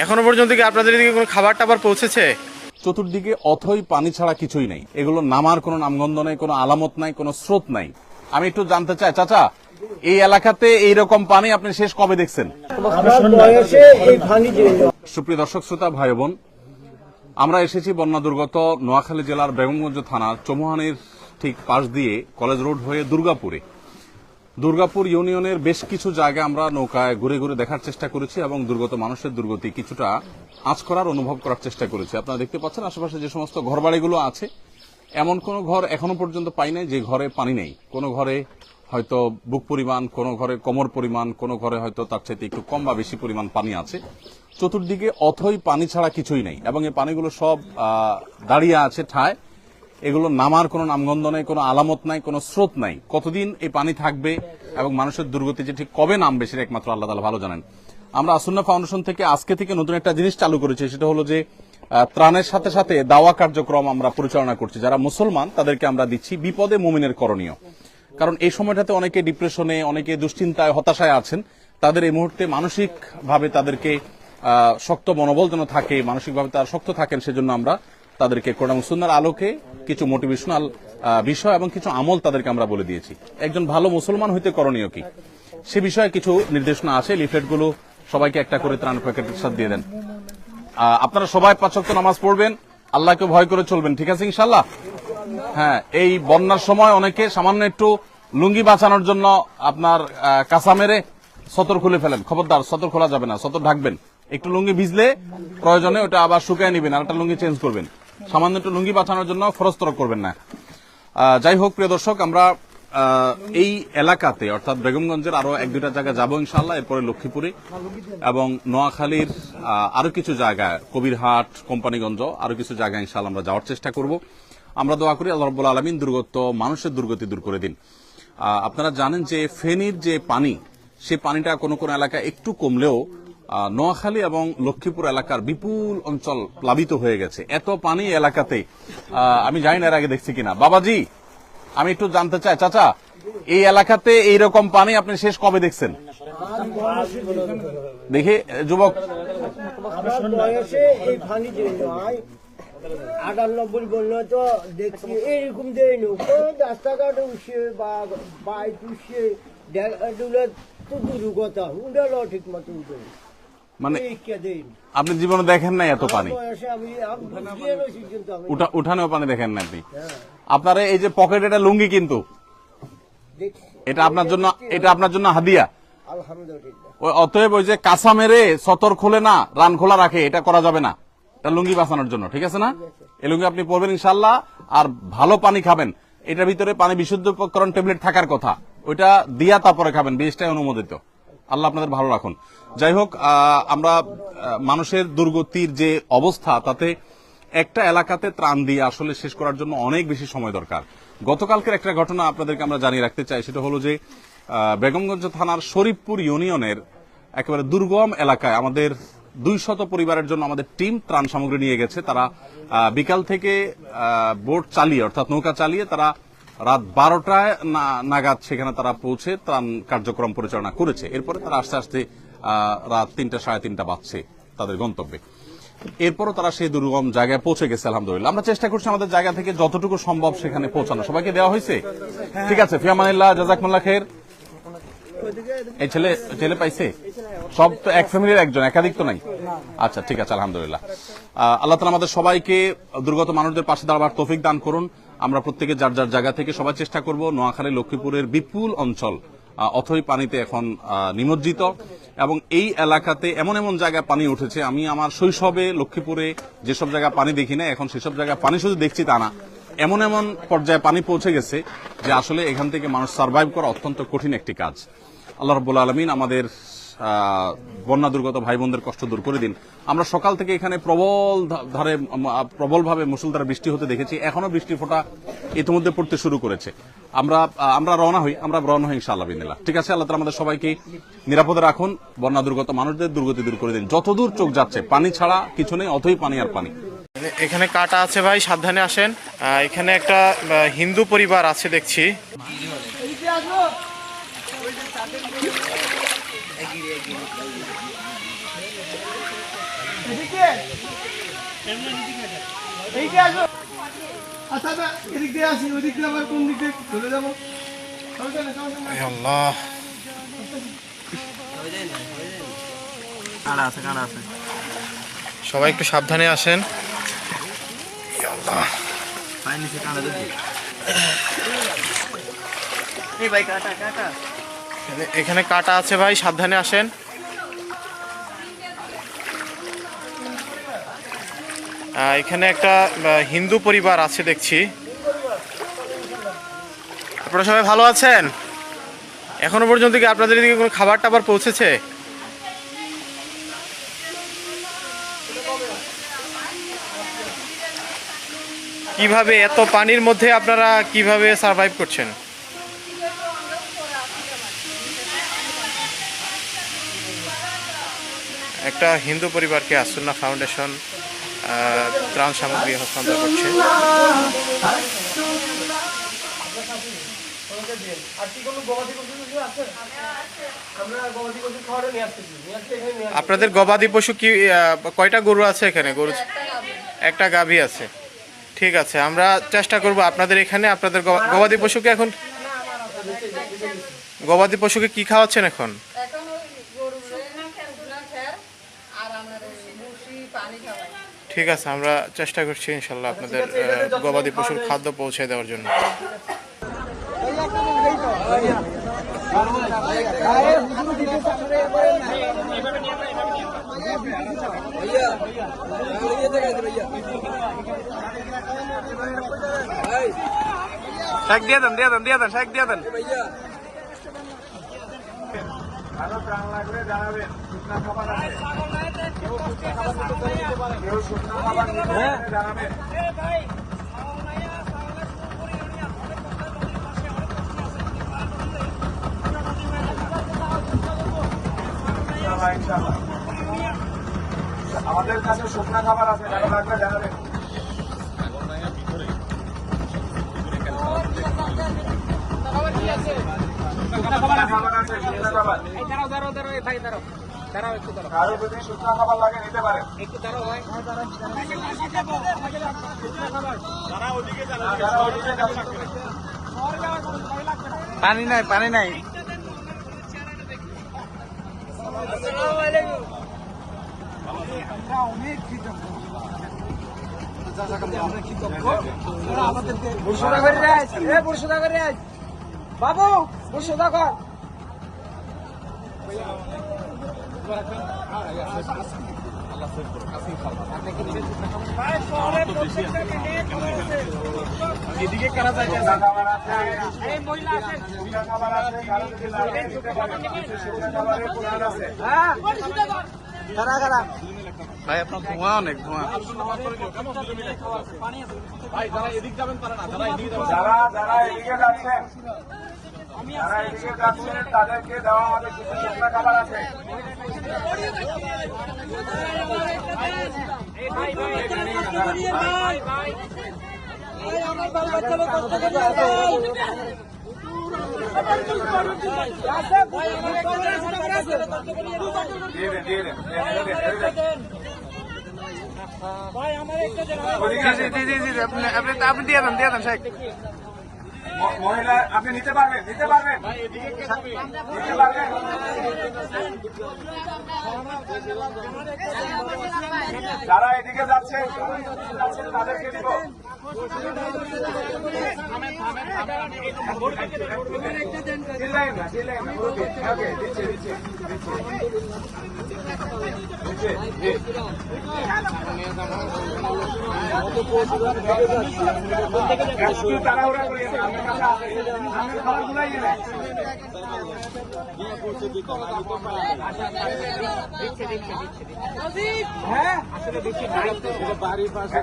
এখনো পর্যন্ত কি আপনাদের এদিকে কোনো খাবার টাবার পৌঁছেছে? চতুর্দিকে অথই পানি ছাড়া কিছুই নেই। এগুলো নামার কোনো নামগন্ধ নেই, কোনো আলামত নাই, কোনো স্রোত নাই। আমি একটু জানতে চাই, চাচা, এই এলাকাতে এইরকম পানি আপনি শেষ কবে দেখছেন? সুপ্রিয় দর্শক শ্রোতা ভাই বোন, আমরা এসেছি বন্যা দুর্গত নোয়াখালী জেলার বেগমগঞ্জ থানার চৌমুহানির ঠিক পাশ দিয়ে কলেজ রোড হয়ে দুর্গাপুর ইউনিয়নের বেশ কিছু জায়গা আমরা নৌকায় ঘুরে ঘুরে দেখার চেষ্টা করেছি এবং দুর্গত মানুষের দুর্গতি কিছুটা আঁচ করার অনুভব করার চেষ্টা করেছি। আপনারা দেখতে পাচ্ছেন আশেপাশে যে সমস্ত ঘরবাড়িগুলো আছে, এমন কোন ঘর এখনো পর্যন্ত পাই নাই যে ঘরে পানি নেই। কোনো ঘরে হয়তো বুক পরিমাণ, কোনো ঘরে কোমর পরিমাণ, কোনো ঘরে হয়তো তার চাইতে একটু কম বা বেশি পরিমাণ পানি আছে। চতুর্দিকে অথই পানি ছাড়া কিছুই নেই এবং এই পানিগুলো সব দাঁড়িয়ে আছে ঠায়। এগুলো নামার কোনো নামগন্ধ নেই, কোনো আলামত নাই, কোনো স্রোত নাই। কতদিন এই পানি থাকবে এবং মানুষের দুর্গতি যে ঠিক কবে নামবে সেটা একমাত্র আল্লাহ তাআলা ভালো জানেন। আমরা আসুন্নাহ ফাউন্ডেশন থেকে আজকে থেকে নতুন একটা জিনিস চালু করেছি, সেটা হলো যে ত্রাণের সাথে সাথে দাওয়া কার্যক্রম আমরা পরিচালনা করছি। যারা মুসলমান তাদেরকে আমরা দিচ্ছি বিপদে মুমিনের করণীয়। কারণ এই সময়টাতে অনেকে ডিপ্রেশনে, অনেকে দুশ্চিন্তায়, হতাশায় আছেন। তাদের এই মুহূর্তে মানসিকভাবে তাদেরকে শক্ত মনোবল যেন থাকে, মানসিকভাবে তারা শক্ত থাকেন, সেজন্য আমরা তাদেরকে কোরআন ও সুন্নাহর আলোকে কিছু মোটিভেশনাল বিষয় এবং কিছু আমল তাদেরকে আমরা বলে দিয়েছি। একজন ভালো মুসলমান হইতে করণীয় কি সে বিষয়ে কিছু নির্দেশনা আছে। লিফলেটগুলো সবাইকে একটা করে ত্রাণ প্যাকেটের সাথে দিয়ে দেন। আপনারা সবাই ৫ ওয়াক্ত নামাজ পড়বেন, আল্লাহকে ভয় করে চলবেন, ঠিক আছে ইনশাআল্লাহ? হ্যাঁ, এই বন্যার সময় অনেকে সামান্য একটু লুঙ্গি বাঁচানোর জন্য আপনার কাঁচা মেরে সতর খুলে ফেলেন। খবরদার, সতর খোলা যাবে না, সতর ঢাকবেন। একটু লুঙ্গি ভিজলে প্রয়োজনে ওটা আবার শুকায় নিবেন, আর একটা লুঙ্গি চেঞ্জ করবেন। সামান্য একটু লুঙ্গি বাঁচানোর জন্য ফরজতরক করবেন না। যাই হোক প্রিয় দর্শক, আমরা এই এলাকাতে অর্থাৎ বেগমগঞ্জের আরো ১-২টা জায়গা যাবো ইনশাআল্লাহ, এরপরে লক্ষ্মীপুরে এবং নোয়াখালীর আরো কিছু জায়গায়, কবিরহাট, কোম্পানিগঞ্জ, আরো কিছু জায়গায় ইনশাআল্লাহ আমরা যাওয়ার চেষ্টা করব। আমরা দোয়া করি আল্লাহ রাব্বুল আলামিন দুর্গত মানুষের দুর্গতি দূর করে দিন। আপনারা জানেন যে ফেনীর যে পানি, সে পানিটা কোনো কোনো এলাকায় একটু কমলেও নোয়াখালী এবং লক্ষ্মীপুর এলাকার বিপুল অঞ্চল প্লাবিত হয়ে গেছে। এত পানি এলাকাতে আমি জানি না এর আগে দেখছি কিনা। বাবাজি, আমি একটু জানতে চাই, চাচা, এই এলাকাতে এইরকম পানি আপনি শেষ কবে দেখছেন? দেখি যুবক, ৯৮ বললো তো দেখছি এরকম দেয়নি, রাস্তাঘাট উঠছে বা বাইক উঠছে তো দূর কথা, উঠালো ঠিক মতো উঠে। মানে আপনি জীবনে দেখেন নাই এত পানি? উঠানেও পানি দেখেন না আপনি? আপনার এই যে পকেট, এটা লুঙ্গি কিন্তু এটা আপনার জন্য হাদিয়া। অতএব ওই যে কাঁচা মেরে সতর খুলে না, রান খোলা রাখে, এটা করা যাবে না। এটা লুঙ্গি বাঁচানোর জন্য, ঠিক আছে না? এই লুঙ্গি আপনি পরবেন ইনশাআল্লাহ, আর ভালো পানি খাবেন। এটার ভিতরে পানি বিশুদ্ধকরণ ট্যাবলেট থাকার কথা, ওইটা দিয়া তারপরে খাবেন, বেশটাই অনুমোদিত। আল্লাহ আপনাদের ভালো রাখুন। যাই হোক, আমরা মানুষের দুর্গতির যে অবস্থা, তাতে একটা এলাকাতে ত্রাণ দিয়ে আসলে শেষ করার জন্য অনেক বেশি সময় দরকার। গতকালকের একটা ঘটনা আপনাদেরকে আমরা জানিয়ে রাখতে চাই, সেটা হলো যে বেগমগঞ্জ থানার শরীফপুর ইউনিয়নের একেবারে দুর্গম এলাকায় আমাদের ২০০ পরিবারের জন্য আমাদের টিম ত্রাণ সামগ্রী নিয়ে গেছে। তারা বিকাল থেকে বোট চালিয়ে, অর্থাৎ নৌকা চালিয়ে, তারা রাত ১২টায় নাগাদ সেখানে তারা পৌঁছে ত্রাণ কার্যক্রম পরিচালনা করেছে। এরপরে তারা আস্তে আস্তে রাত ৩টা, সাড়ে ৩টা বাজছে তাদের গন্তব্যে। এরপরও তারা সেই দুর্গম জায়গায় পৌঁছে গেছে আলহামদুলিল্লাহ। আমরা চেষ্টা করছি আমাদের জায়গা থেকে যতটুকু সম্ভব সেখানে পৌঁছানো। সবাইকে দেওয়া হয়েছে? ঠিক আছে, ফিয়ামানিল্লাহ, জাযাকুমুল্লাহ খাইর। এই ছেলে পাইছে? সব তো এক ফ্যামিলির একজন, একাধিক তো নাই? আচ্ছা, ঠিক আছে, আলহামদুলিল্লাহ। আল্লাহ তাআলা আমাদের সবাইকে দুর্গত মানুষদের পাশে দাঁড়াবার তৌফিক দান করুন। আমরা প্রত্যেকে যার যার জায়গা থেকে সবাই চেষ্টা করব। নোয়াখালী, লক্ষ্মীপুরের বিপুল অঞ্চল অথই পানিতে এখন নিমজ্জিত এবং এই এলাকাতে এমন এমন জায়গায় পানি উঠেছে, আমি আমার শৈশবে লক্ষ্মীপুরে যেসব জায়গায় পানি দেখি না, এখন সেসব জায়গায় পানি শুধু দেখছি তা না, এমন এমন পর্যায়ে পানি পৌঁছে গেছে যে আসলে এখান থেকে মানুষ সার্ভাইভ করা অত্যন্ত কঠিন একটি কাজ। আল্লাহ রাব্বুল আলামিন আমাদের বন্যা দুর্গত ভাই বোনদের কষ্ট দূর করে দিন। আমরা সকাল থেকে এখানে প্রবলভাবে মুষলধারে বৃষ্টি হতে দেখেছি, এখনো বৃষ্টি ফোঁটা ইতিমধ্যে পড়তে শুরু করেছে। আমরা রওনা হই ইনশাআল্লাহ বিদিনিল্লাহ। ঠিক আছে, আল্লাহ তাআলা আমাদের সবাইকে নিরাপদে রাখুন, বন্যা দুর্গত মানুষদের দুর্গতি দূর করে দিন। যতদূর চোখ যাচ্ছে পানি ছাড়া কিছু নেই, অথই পানি আর পানি। এখানে কাটা আছে ভাই, সাবধানে আসেন। এখানে একটা হিন্দু পরিবার আছে দেখছি। আচ্ছা এদিক দিয়ে আসি, ওই দিক দিয়ে আবার কোন দিক দিয়ে চলে যাবো? এ আল্লাহ, সবাই একটু সাবধানে আসেন। এ আল্লাহ, এখানে কাটা আছে ভাই, সাবধানে আসেন। এখানে একটা হিন্দু পরিবার আছে দেখছি। আপনারা সবাই ভালো আছেন? এখনো পর্যন্ত কি আপনাদের এদিকে কোনো খাবার টাবার পৌঁছেছে? কিভাবে এত পানির মধ্যে আপনারা কিভাবে সার্ভাইভ করছেন? একটা হিন্দু পরিবারকে আসুন্না ফাউন্ডেশন ত্রাণ সামগ্রী হস্তান্তর করছে। আপনাদের গবাদি পশু কি কয়টা গরু আছে এখানে? গরু একটা গাভী আছে। ঠিক আছে, আমরা চেষ্টা করব আপনাদের এখানে আপনাদের গবাদি পশুকে এখন গবাদি পশুকে কি খাওয়াচ্ছেন এখন? ঠিক আছে, আমরা চেষ্টা করছি ইনশাল্লাহ আপনাদের গবাদি পশুর খাদ্য পৌঁছে দেওয়ার জন্য। আমাদের কাছে শুকনা খাবার আছে, যারা লাগবে জানাবেন। কারো যদি শুকনা খাবার লাগে নিতে পারেন। পানি নাই, পানি নাই। বাবু বসুদা কর। এদিকে কারা যায়? এই মহিলা আছে, শুকনা খাবার আছে, কারো যদি লাগে নিতে পারেন। শুকনা খাবারের প্রোগ্রাম আছে। হ্যাঁ, কারা কারা? ভাই আপনার ধোঁয়া, অনেক ধোঁয়া। ভাই যারা এদিক যাবেন তারা না, যারা এদিকে যাবেন, যারা এদিকে যাচ্ছেন, যারা এদিকে যাচ্ছেন তাদেরকে দেওয়া আমাদের কিছু শুকনা খাবার আছে। আমার বাল বাচ্চা লোক কষ্ট করে আছে। আপনি দিয়ে দেন শেখ। মহিলা আপনি নিতে পারবেন, নিতে পারবেন, নিতে পারবেন। যারা এদিকে যাচ্ছেন তাদেরকে দিব। তাড়াহুড়া করি খাবার গুলাই হ্যাঁ, বাড়ির পাশে